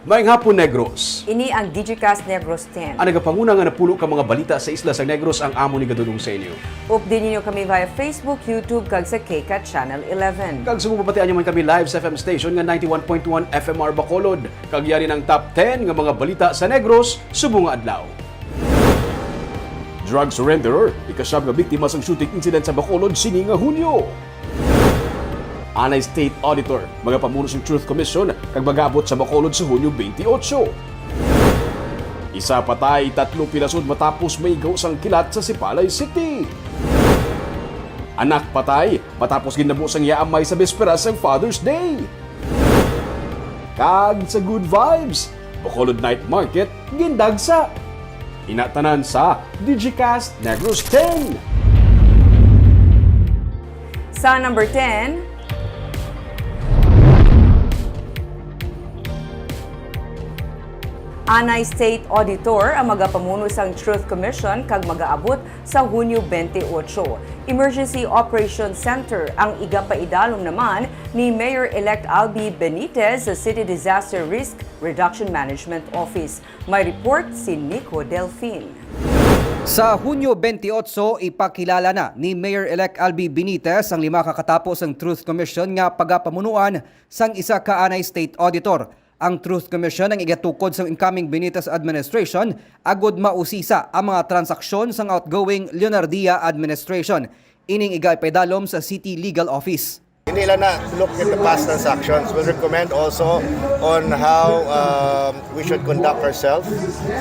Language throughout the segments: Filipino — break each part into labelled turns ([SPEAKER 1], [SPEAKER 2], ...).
[SPEAKER 1] Maayong hapon, Negros.
[SPEAKER 2] Ini ang Digicast Negros 10.
[SPEAKER 1] Ang nagapanguna nga napulo ka mga balita sa isla sa Negros ang amo ni gadulong sa inyo.
[SPEAKER 2] Update ninyo kami via Facebook, YouTube, kag sa KCAT Channel 11.
[SPEAKER 1] Kag sumubabatian nyo man kami live sa FM station nga 91.1 FMR Bacolod. Kag yari ng top 10 nga mga balita sa Negros, subong nga adlaw. Drug surrenderer, ikasyam nga biktima sa shooting incident sa Bacolod sini nga Hunyo. Anay State Auditor, mga pamuno sa Truth Commission, kag mag-abot sa Bacolod sa Hunyo 28. Isa patay, 3 pinasod matapos maigaw sang kilat sa Sipalay City. Anak patay, matapos ginabo sang yaamay sa bisperas sang Father's Day. Kag sa Good Vibes, Bacolod Night Market, gindagsa. Inatanan sa Digicast Negros 10.
[SPEAKER 2] Sa number 10, Anay State Auditor ang magapamuno sang Truth Commission kag magaabot sa Hunyo 28. Emergency Operations Center ang igapaidalom naman ni Mayor-elect Albi Benitez sa City Disaster Risk Reduction Management Office. May report si Nico Delfin.
[SPEAKER 3] Sa Hunyo 28, ipakilala na ni Mayor-elect Albi Benitez ang 5 kakatapos ang Truth Commission nga pagapamunuan sang isa ka Anay State Auditor. Ang Truth Commission ang igatukod sa incoming Benitez administration agud mausisa ang mga transaksyon sa outgoing Leonardia administration. Ining igapaidalom sa City Legal Office.
[SPEAKER 4] Hindi lang na look at the past transactions. We'll recommend also on how we should conduct ourselves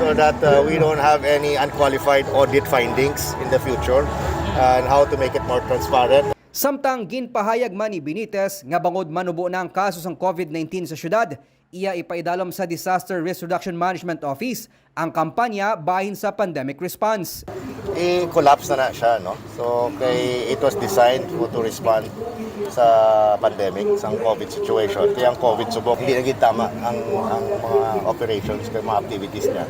[SPEAKER 4] so that we don't have any unqualified audit findings in the future and how to make it more transparent.
[SPEAKER 3] Samtang ginpahayag man ni Benitez nga bangod manubo na ang kaso ng COVID-19 sa syudad, iya ipaidalom sa Disaster Risk Reduction Management Office ang kampanya bahin sa pandemic response.
[SPEAKER 4] I-collapse na siya, no? So, it was designed to respond sa pandemic, sa COVID situation. Kaya ang COVID subok, hindi naging tama ang mga operations, mga activities niya.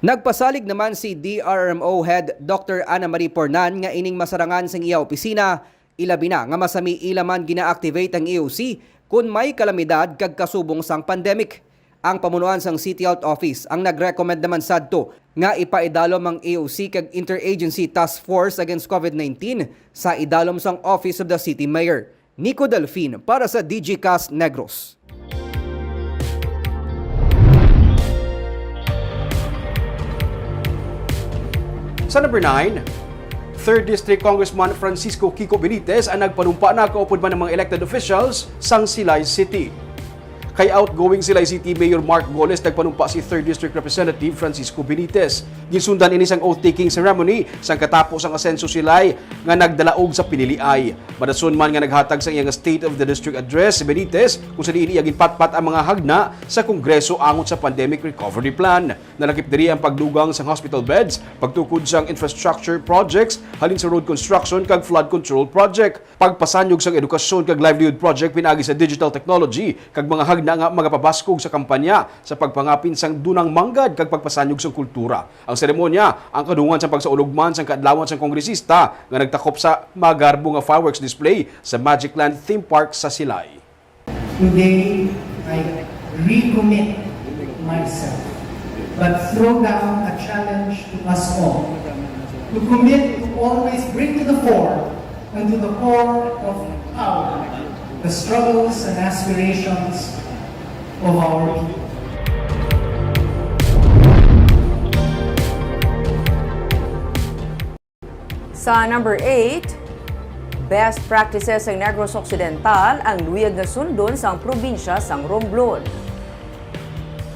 [SPEAKER 3] Nagpasalig naman si DRMO Head Dr. Ana Marie Pornan nga ining masarangan sa iya opisina, ilabi na nga masami ilaman gina-activate ang EOC kung may kalamidad kag kasubong sang pandemic. Ang pamunuan sang City Health Office ang nag-recommend naman sadto nga ipaidalom ang EOC kag Interagency Task Force Against COVID-19 sa idalom sang Office of the City Mayor. Nico Delfin para sa Digicast Negros.
[SPEAKER 1] Sa number 9, 3rd District Congressman Francisco Kiko Benitez ang nagpanumpa na kaupod man ng mga elected officials sang Silay City. Kay outgoing Silay City Mayor Mark Goles nagpanumpa si 3rd District Representative Francisco Benitez. Ginsundan ini sang oath-taking ceremony sang katapos ang asenso Silay nga nagdalaog sa piniliay. Madason man nga naghatag sa iyang State of the District Address si Benitez kung sa diin iya ginpatpat ang mga hagna sa Kongreso angot sa Pandemic Recovery Plan. Nalakip diri ang pagdugang sang hospital beds, pagtukod sang infrastructure projects, halin sa road construction kag flood control project, pagpasanyog sang edukasyon kag livelihood project pinagi sa digital technology kag mga hagna nga magapabaskog sa kampanya sa pagpangapin sang dunang manggad kag pagpasanyog sang kultura. Ang seremonya ang kadungan sa pagsaulogman sang kaadlawan sang kongresista nga nagtakop sa magarbo nga fireworks display sa Magic Land Theme Park sa Silay.
[SPEAKER 5] Today, I recommit myself, but throw down a challenge to us all, to commit to always bring to the fore and to the core of power the struggles and aspirations of our people.
[SPEAKER 2] Sa number 8, best practices ng Negros Occidental ang luyag na sundon sa probinsya sang Romblon.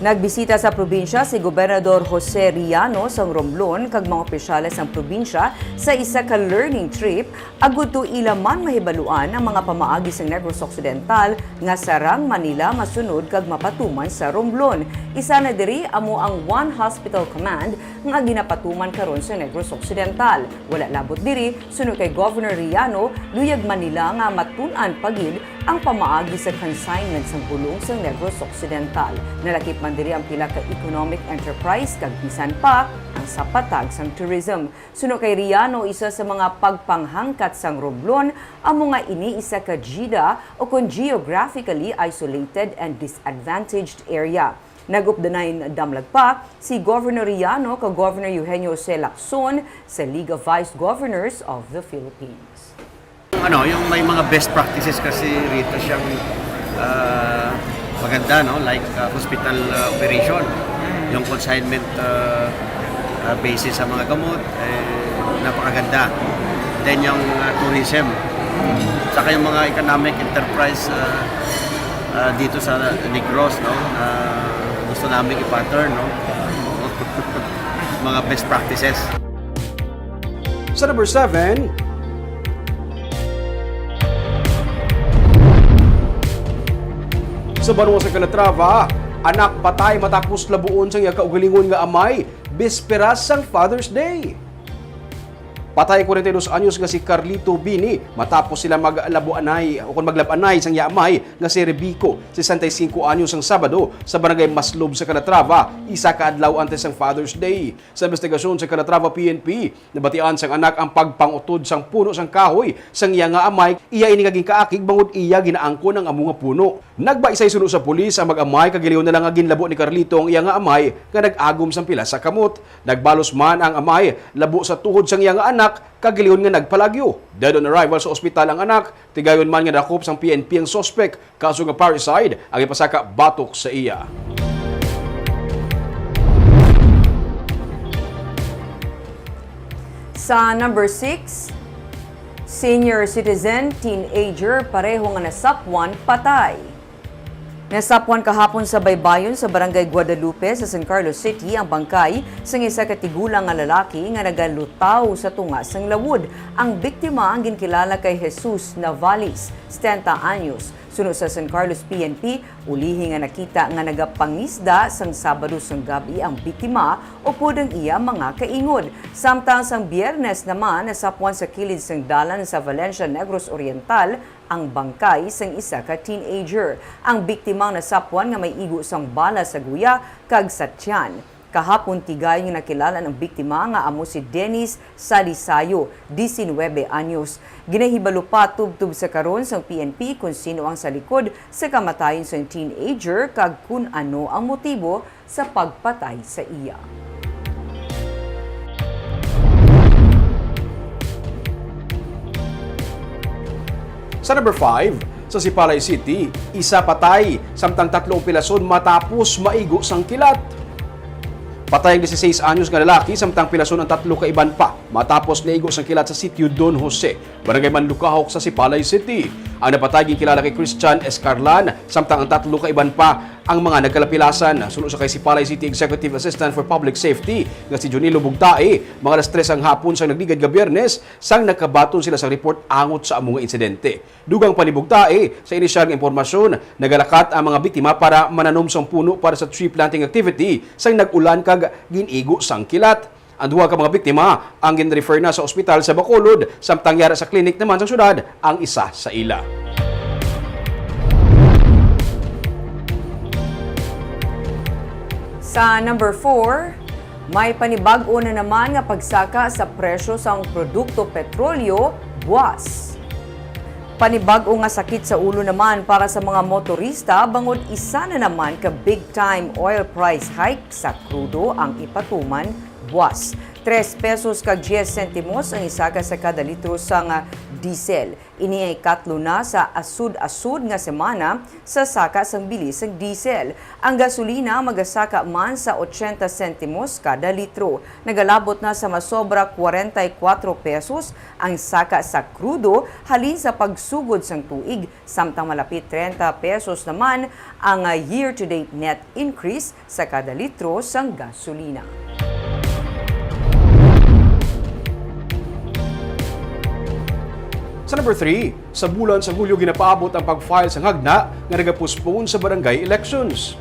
[SPEAKER 2] Nagbisita sa probinsya si Gobernador Jose Riano sang Romblon kag mga opisyales sang probinsya sa isa ka learning trip agud to ila man mahibaluan ang mga pamaagi sa Negros Occidental nga sarang Manila masunod kag mapatuman sa Romblon. Isa na diri amo ang One Hospital Command nga ginapatuman karon sa Negros Occidental. Wala labot diri sunod kay Governor Riano luyag Manila nga matun-an pagid ang pamaagi sa consignment sang bulong sa Negros Occidental. Nalakip man diri ang pila ka economic enterprise kag bisan pa ang sapatag sang tourism. Suno kay Riano, isa sa mga pagpanghangkat sang Romblon ang mga ini isa ka GIDA o kung geographically isolated and disadvantaged area. Nag-updanayin damlag pa si Governor Riano kag Governor Eugenio C. Lacson sa League of Vice Governors of the Philippines.
[SPEAKER 6] Yung may mga best practices kasi rito siyang maganda, no? Like hospital operation, yung consignment basis sa mga gamot, napakaganda. Then yung tourism, saka yung mga economic enterprise dito sa Negros, no? Gusto namin i-pattern, no? Mga best practices.
[SPEAKER 1] Sa number 7, sa Banwa sa Calatrava, anak patay matapos labuon sang iya kaugalingon nga amay, bisperas sang Father's Day. Patay 42 anyos nga si Carlito Bini matapos sila maglabuanay o kung maglabanay sang yaamay nga si Rebico, 65 anyos ang Sabado sa barangay Maslob sa Calatrava, isa ka adlaw antes sang Father's Day. Sa investigasyon sa Calatrava PNP, nabatian sang anak ang pagpangutod sang puno sang kahoy sang iya nga amay, iya ini nga ginkaakig bangod iya ginaangkon ang amo nga puno. Nagbaisay suno sa pulis ang mag-amay kagiliw na lang nga ginlabo ni Carlito ang iya nga amay nga nag-agom sang pila sa kamot. Nagbalos man ang amay labo sa tuhod sang iya nga anak kagiliyon nga nagpalagyo. Dead on arrival sa ospital ang anak, tigayon man nga dakop sang PNP ang suspect, kaso nga parricide ang ipasaka batok sa iya.
[SPEAKER 2] Sa number 6, senior citizen, teenager, pareho nga nasapwan, patay. Nasapwan kahapon sa baybayon sa Barangay Guadalupe sa San Carlos City ang bangkay sa isa ka tigulang nga lalaki nga nagalutaw sa tunga sang lawod. Ang biktima ang ginkilala kay Jesus Navales, 70 anyos. Sunod sa San Carlos PNP, ulihi nga nakita nga nagapangisda sang Sabado sang gabi ang biktima o pudang iya mga kaingod. Samtang sang Biyernes naman nasapwan sa kilid sang dalan sa Valencia Negros Oriental ang bangkay sang isa ka teenager. Ang biktimang nasapwan nga may igo sang bala sa guya kag sa tiyan. Kahapon tigay nga nakilala ng biktima nga amo si Dennis Salisayo, 19 anyos. Ginahibalo pa tubtub sa karon sang PNP kung sino ang sa likod sa kamatayon sang teenager kag kung ano ang motibo sa pagpatay sa iya.
[SPEAKER 1] Sa number 5, sa Sipalay City, isa patay, samtang 3 pilason matapos maigo sang kilat. Patay ang 16 anyos nga lalaki, samtang pilason ang 3 ka iban pa matapos naigo sang kilat sa sitio Don Jose, Barangay Manlukahok sa Sipalay City. Ang napatay kilala kay Christian Escarlan, samtang ang 3 ka iban pa ang mga nagkalapilasan. Sunod sa kay Sipalay City Executive Assistant for Public Safety nga si Junilo Bugtae, mga alas 3 ang hapon sang nagligad nga Biyernes sang nakabaton sila sa report angot sa among nga insidente. Dugang pa ni Bugtae, sa inisyal nga impormasyon, nagalakat ang mga biktima para mananom sang puno para sa tree planting activity sang nag-ulan kag ginigo sang kilat. Ang 2 ka mga biktima ang gin-refer na sa ospital sa Bacolod, samtang yara sa klinik naman sa syudad ang isa sa ila.
[SPEAKER 2] Sa number 4, may panibago na naman nga pagsaka sa presyo sang produkto petrolyo, buwas. Panibago nga sakit sa ulo naman para sa mga motorista bangod isa na naman ka big time oil price hike sa krudo ang ipatuman, buwas. 3 pesos kag 10 sentimos ang isaka sa kada litro sang diesel. Ini ay katlo na sa asud-asud nga semana sa saka sang bilis sang diesel. Ang gasolina magasaka man sa 80 sentimos kada litro. Nagalabot na sa masobra 44 pesos ang saka sa krudo halin sa pagsugod sang tuig, samtang malapit 30 pesos naman ang year-to-date net increase sa kada litro sang gasolina.
[SPEAKER 1] Sa number 3, sa bulan sa Hulyo ginapaabot ang pag-file sa hagna nga nagapostpone sa barangay elections.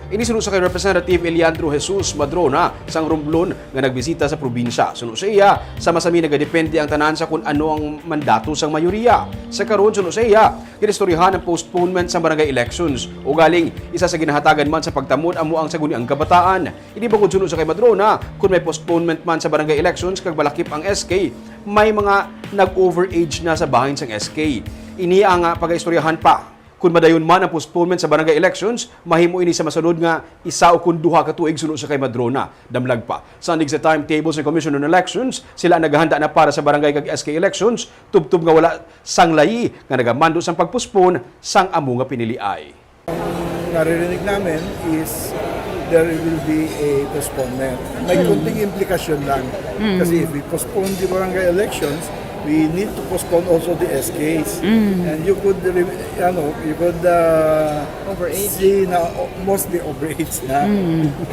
[SPEAKER 1] Inisunod sa kay Representative Eliandro Jesus Madrona sang Romblon nga nagbisita sa probinsya. Sunod sa iya, sama-sami nagadepende ang tanan sa kung ano ang mandato sang mayoriya. Sa karon sunod sa iya, ginistoryahan ang postponement sa barangay elections o galing isa sa ginahatagan man sa pagtamod amo ang saguniang kabataan. Hindi bangod sunod sa kay Madrona, kung may postponement man sa barangay elections kag balakip ang SK, may mga nag-overage na sa bahin sang SK. Ini ang pag-istoryahan pa Kung madayon man ang postponement sa barangay elections, mahimo ini sa masunod nga isa o kun duha ka tuig sunod sa kay Madrona. Damlag pa. Sandig sa timetable sa Commission on Elections, sila naghahanda na para sa barangay kag SK elections, tubtub nga wala sang layi nga nagamando sang pagpospone sang amo nga piniliay.
[SPEAKER 7] Naririnig namin is there will be a postponement. May kunting implikasyon lang. Kasi if we postpone the barangay elections, we need to postpone also the SKs. And you could, see na mostly overage na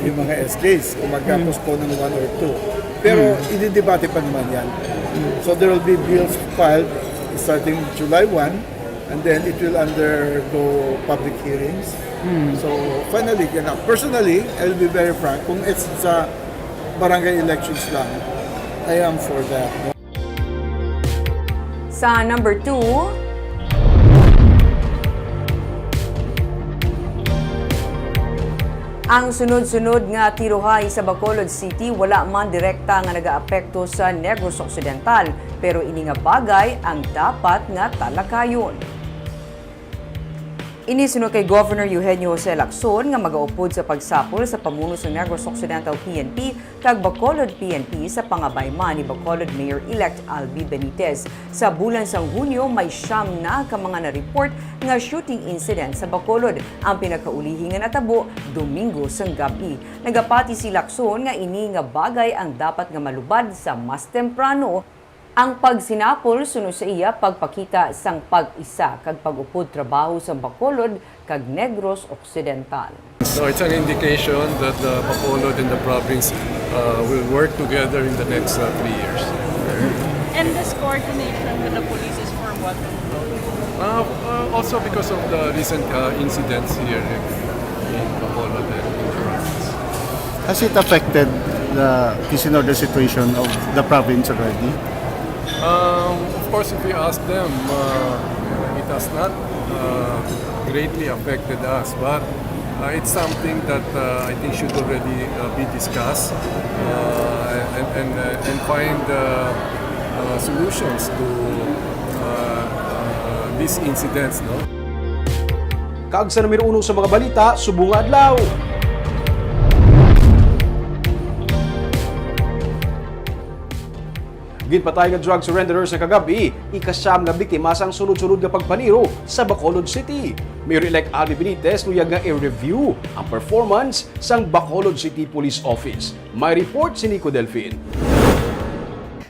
[SPEAKER 7] yung mga SKs kung magka-postpone ng 1 or 2. Pero ididebate pa naman yan. So there will be bills filed starting July 1, and then it will undergo public hearings. So finally, personally, I'll be very frank, kung it's sa barangay elections lang, I am for that.
[SPEAKER 2] Sa number 2, ang sunod-sunod nga tirohay sa Bacolod City wala man direkta nga nagaapekto sa Negros Occidental, pero ini nga bagay ang dapat nga talakayon. Inisunod kay Governor Eugenio Jose Lacson nga magaupod sa pagsapol sa pamuno sa Negros Occidental PNP kag Bacolod PNP sa pangabayma ni Bacolod Mayor-elect Albi Benitez. Sa bulan sang Hunyo, may 9 na ka mga na-report nga shooting incident sa Bacolod. Ang pinakaulihi nga natabo Domingo sang gabi. Nagapati si Lacson nga ini nga bagay ang dapat nga malubad sa mas temprano. Ang pagsinapol sunod sa iya pagpakita sang pag-isa kag pag-upod trabaho sa Bacolod kag Negros Occidental.
[SPEAKER 8] So it's an indication that the Bacolod and the province will work together in the next 3 years.
[SPEAKER 9] And this coordination with the police is for what?
[SPEAKER 8] Also because of the recent incidents here in Bacolod and in the province.
[SPEAKER 10] Has it affected the peace and order situation of the province already?
[SPEAKER 8] Of course, if we ask them, it has not greatly affected us, but it's something that I think should already be discussed and find solutions to these incidents. No?
[SPEAKER 1] Kaag sa numero 1 sa mga balita, subong nga adlaw. Ginpatay nga drug surrenderers sa kagabi, ikasyam nga biktima sang sunod-sunod nga pagpaniro sa Bacolod City. Mayor-elect Albi Benitez luyag nga i-review ang performance sang Bacolod City Police Office. May report si Nico Delfin.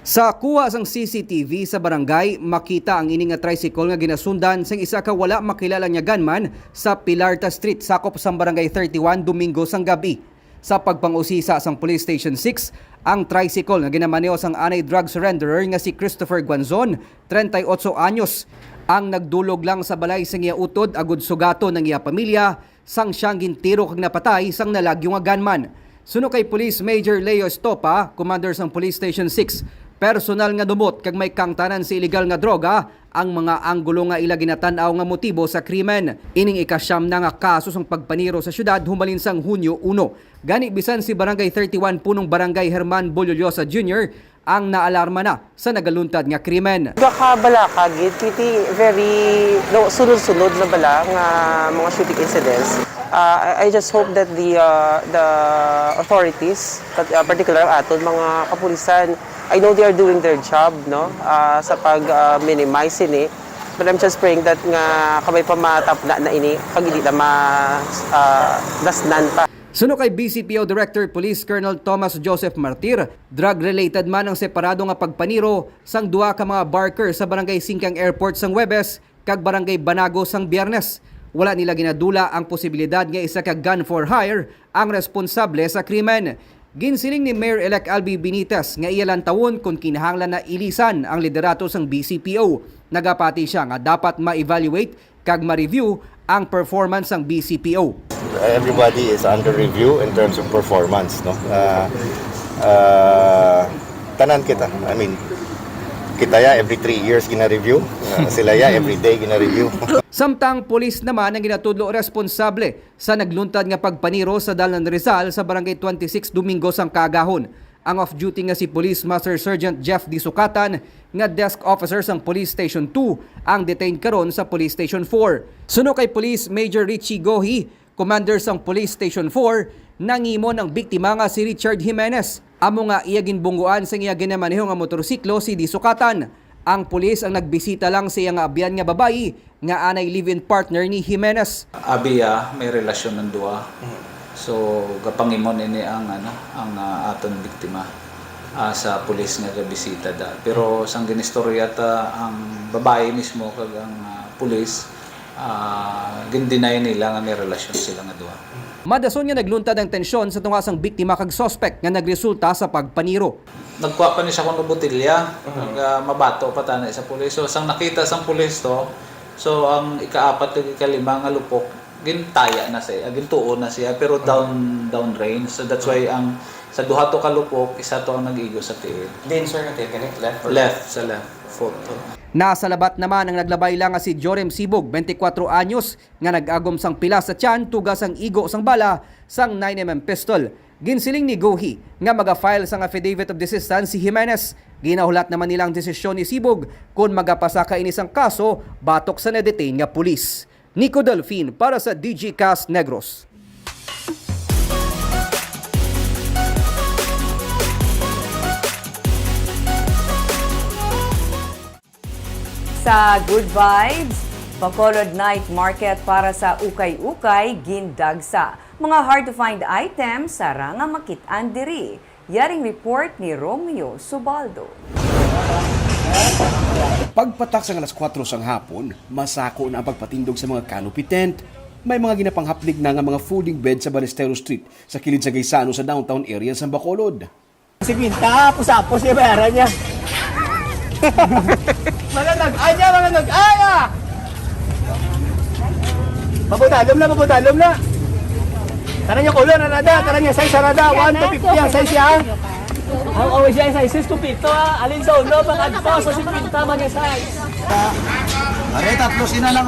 [SPEAKER 3] Sa kuha sang CCTV sa barangay, makita ang ini nga tricycle nga ginasundan sang isa ka wala makilala nga gunman sa Pilarta Street, sakop sang barangay 31 Domingo sang gabi. Sa pagpangusisa sang Police Station 6, ang tricycle nga ginamaneho sang anay drug surrenderer nga si Christopher Guanzon, 38 anyos, ang nagdulog lang sa balay sang iya utod agud sugato ng iya pamilya sang siyang gintiro kag napatay sang nalagyo nga gunman. Suno kay Police Major Leo Estopa, commander sang Police Station 6, personal nga dumot kag may kangtanan sa illegal nga droga ang mga anggulo nga ila ginatan-aw nga motibo sa krimen. Ining ikasyam na nga kaso sang pagpaniro sa syudad humalin sang Hunyo 1. Gani bisan si Barangay 31 punong Barangay Herman Bololyosa Jr. ang naalarma na sa nagaluntad nga krimen.
[SPEAKER 11] Baka gid kiti very sunod-sunod na bala nga mga shooting incidents. I just hope that the authorities, particular ang aton mga kapulisan, I know they are doing their job, no, sa pag-minimize ini. But I'm just praying that nga kamay pa matapna na ini pag hindi na dasnan pa.
[SPEAKER 3] Suno kay BCPO Director Police Colonel Thomas Joseph Martir, drug-related man ang separado nga pagpaniro sang duha ka mga barker sa Barangay Singkang Airport sang Huwebes kag Barangay Banago sang Biyernes. Wala nila ginadula ang posibilidad nga isa ka gun for hire ang responsable sa krimen. Ginsiling ni Mayor-elect Albi Benitez nga iyalan tawon kung kinahanglan na ilisan ang liderato sang BCPO. Nagapati siya nga dapat ma-evaluate kag ma-review ang performance ng BCPO.
[SPEAKER 4] Everybody is under review in terms of performance, no? Tanan kita. I mean, kita ya every 3 years gina-review. Sila ya every day gina-review.
[SPEAKER 3] Samtang pulis naman ang ginatudlo responsable sa nagluntad nga pagpaniro sa Dalan Rizal sa Barangay 26 Domingo sang Kagahon. Ang off-duty nga si Police Master Sergeant Jeff D. Sukatan nga desk officer sang Police Station 2 ang detained karon sa Police Station 4. Suno kay Police Major Richie Gohi, commander sang Police Station 4, nangimo ng biktima nga si Richard Jimenez. Amo nga iya ginbungguan sa iya ginamaneho nga motorsiklo si D. Sukatan. Ang pulis ang nagbisita lang sa iya nga abyan nga babayi nga anay live-in partner ni Jimenez.
[SPEAKER 12] Abiya may relasyon ng duwa. So gapangimon ini ang aton biktima sa pulis nga gabisita da. Pero sang ginistorya ta ang babae mismo kag ang pulis gindinay nila nga may relasyon sila nga duwa.
[SPEAKER 3] Madason nga nagluntad ang tensyon sa tungasang biktima kag suspect nga nagresulta sa pagpaniro.
[SPEAKER 12] Nagkuha pa ni siya kung botilya, mabato pa tanay sa pulis. So sang nakita sang pulis to, so ang ika-4 ug ika-5 nga lupok gintaya na siya, gintuo na siya pero down range. So that's why ang sa duha to ka lupok, isa to ang nag-igo sa tiil.
[SPEAKER 6] Then sir, left or
[SPEAKER 12] Left sa left foot.
[SPEAKER 3] Nasa labat naman ang naglabay lang nga si Jorem Sibog, 24 anyos, nga nag-agom sang pila sa tiyan tugas ang igo sang bala sang 9mm pistol. Ginsiling ni Gohi nga maga-file sang affidavit of desistance si Jimenez. Ginahulat naman nilang desisyon ni Sibog kung magapasa ka inisang kaso batok sa na-detain nga pulis. Nico Delfin para sa DG Cast Negros.
[SPEAKER 2] Sa Good Vibes, Bacolod Night Market para sa ukay-ukay gindagsa. Mga hard-to-find items sara nga makit-an diri. Yaring report ni Romeo Subaldo.
[SPEAKER 1] Pagpatak sa alas 4 sang hapon, masako na ang pagpatindog sa mga canopy tent. May mga ginapanghaplig na nga mga folding bed sa Balestero Street sa kilid sa Gaisano sa downtown area sa Bacolod.
[SPEAKER 5] Si Pinta, pusapos yung bayaran niya. Mga nag-aya! Paputalom na. Tara niya kulon, tara niya size, 1 to 50 ang size yan. Ang always yan, size 2 pito alin sa ulo, pag-adpo, sa si Pinta, mga size.
[SPEAKER 6] Aray, tatlo sina lang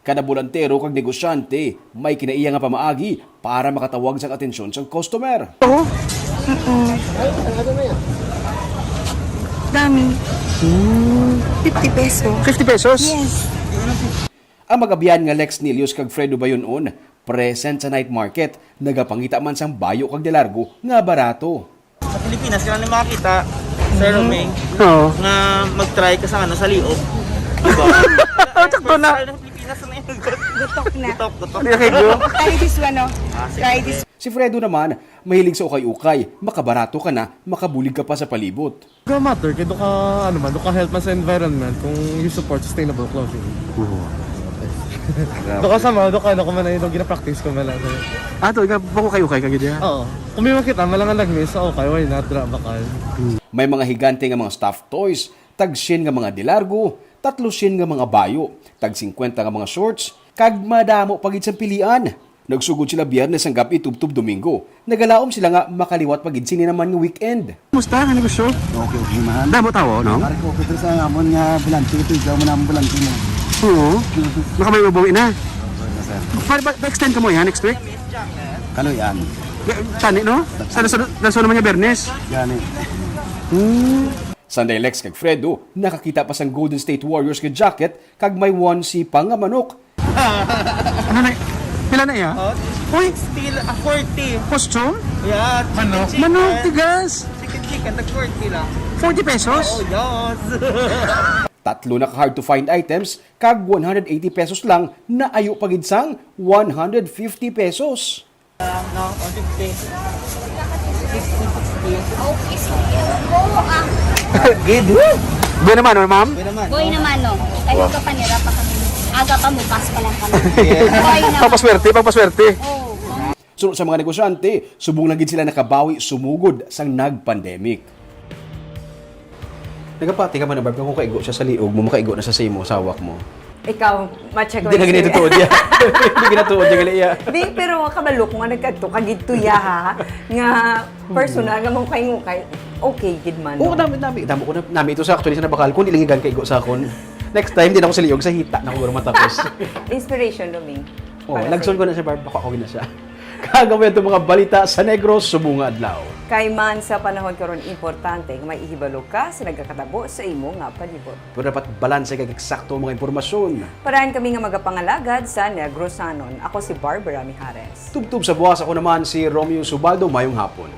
[SPEAKER 1] Kada bulantero kag negosyante, may kinaiya nga pamaagi para makatawag sa atensyon sa customer.
[SPEAKER 13] Dami. 50 peso.
[SPEAKER 1] 50 pesos?
[SPEAKER 13] Yes.
[SPEAKER 1] Ang magabiyan nga Lex Nilius kag Fredo Bayonon, present sa night market, nagapangita man sang bayo kag delargo nga barato.
[SPEAKER 14] Sa Pilipinas, kailangan makita, Sir Romeng, nga mag-try ka sa liog. Diba?
[SPEAKER 13] Takto na.
[SPEAKER 14] Sa Pilipinas,
[SPEAKER 13] Gutok na.
[SPEAKER 14] Gutok.
[SPEAKER 13] Try this one, no? Try this.
[SPEAKER 1] Si Fredo naman, mahilig sa ukay-ukay, makabarato ka na, makabulig ka pa sa palibot.
[SPEAKER 8] No matter, kaya doon ka help man sa environment kung you support sustainable clothing. Doon ka sama, doon ka man na gina-practice ko man lang.
[SPEAKER 1] Ato, bako ukay-ukay ka gid.
[SPEAKER 8] Oo. Kung may makita, malangan nag-miss, okay, why not, bakal.
[SPEAKER 1] May mga higante nga mga stuffed toys, tag-10 nga mga delargo, 300 nga mga bayo, tag-50 nga mga shorts, kag madamo pagid sa pilian. Nagsugod sila Biyernes hanggang itubtub Domingo. Nagalaom sila nga makaliwat pagid sini naman ng weekend.
[SPEAKER 10] Musta ka negosyo? Okay man.
[SPEAKER 1] Damo tawo, no?
[SPEAKER 10] Ari ko kita sa amon nga bulanti ito, ikaw mo na bulanti mo.
[SPEAKER 1] Oo. Baka may mabuwi na. Pa-extend ka mo yan next week?
[SPEAKER 10] Kano yan?
[SPEAKER 1] Tani, no? Sa naman niya Biyernes?
[SPEAKER 10] Yan
[SPEAKER 1] Sunday Lex kag Fredo, nakakita pa sang Golden State Warriors kag jacket kag may onesie pa nga manok.
[SPEAKER 10] Ano na? Pila na iya?
[SPEAKER 14] Uy, still 40.
[SPEAKER 10] Costume?
[SPEAKER 14] Yeah,
[SPEAKER 10] Manok?
[SPEAKER 14] chicken.
[SPEAKER 10] Manok, tigas!
[SPEAKER 14] Chicken, nag-40 lang.
[SPEAKER 10] 40 pesos?
[SPEAKER 14] Oh, yes.
[SPEAKER 1] Tatlo na hard to find items kag 180 pesos lang na ayo pagid sang 150 pesos.
[SPEAKER 14] No, 150.
[SPEAKER 1] Boy naman, no, ma'am?
[SPEAKER 13] Boy naman, no? Kayo ka panira pa kami. Aga pa, bukas pa lang kami. Boy naman.
[SPEAKER 1] Pagpaswerte.
[SPEAKER 13] Oh.
[SPEAKER 1] Sunod sa mga negosyante, subong lang gid sila nakabawi sumugod sang nag-pandemic. Nagapati ka man na Barb, kung kaigo siya sa liog mo, makaigo na sa simo, sawak mo.
[SPEAKER 2] Ikaw, ma-check ko.
[SPEAKER 1] Hindi na ganito tuod niya. Hindi ginatuod niya gali iya.
[SPEAKER 2] Di, pero kabalok mo nagkadto kagidto ya ha nga personal nga mong kay okay gid man.
[SPEAKER 1] Oo, dami ko na nami ito sa actually sa nabakal ko nilingigan kaigo sa akon. Next time din ako sa liog sa hita na ko matapos.
[SPEAKER 2] Inspiration Luming.
[SPEAKER 1] Oh,
[SPEAKER 2] Para
[SPEAKER 1] lagson
[SPEAKER 2] sa-
[SPEAKER 1] ko na siya, Barb. Baka okay na siya. Kagawin itong mga balita sa Negros, Subunga Adlaw.
[SPEAKER 2] Kay man sa panahon karon importante nga may ihibalo ka sa nagkakatabo sa imo nga palibot.
[SPEAKER 1] Pero dapat balanse kay eksakto mga impormasyon.
[SPEAKER 2] Parahan kami nga magapangalagad sa Negrosanon. Ako si Barbara Mijares.
[SPEAKER 1] Tubtub sa buwas ako naman si Romeo Subaldo, mayong hapon.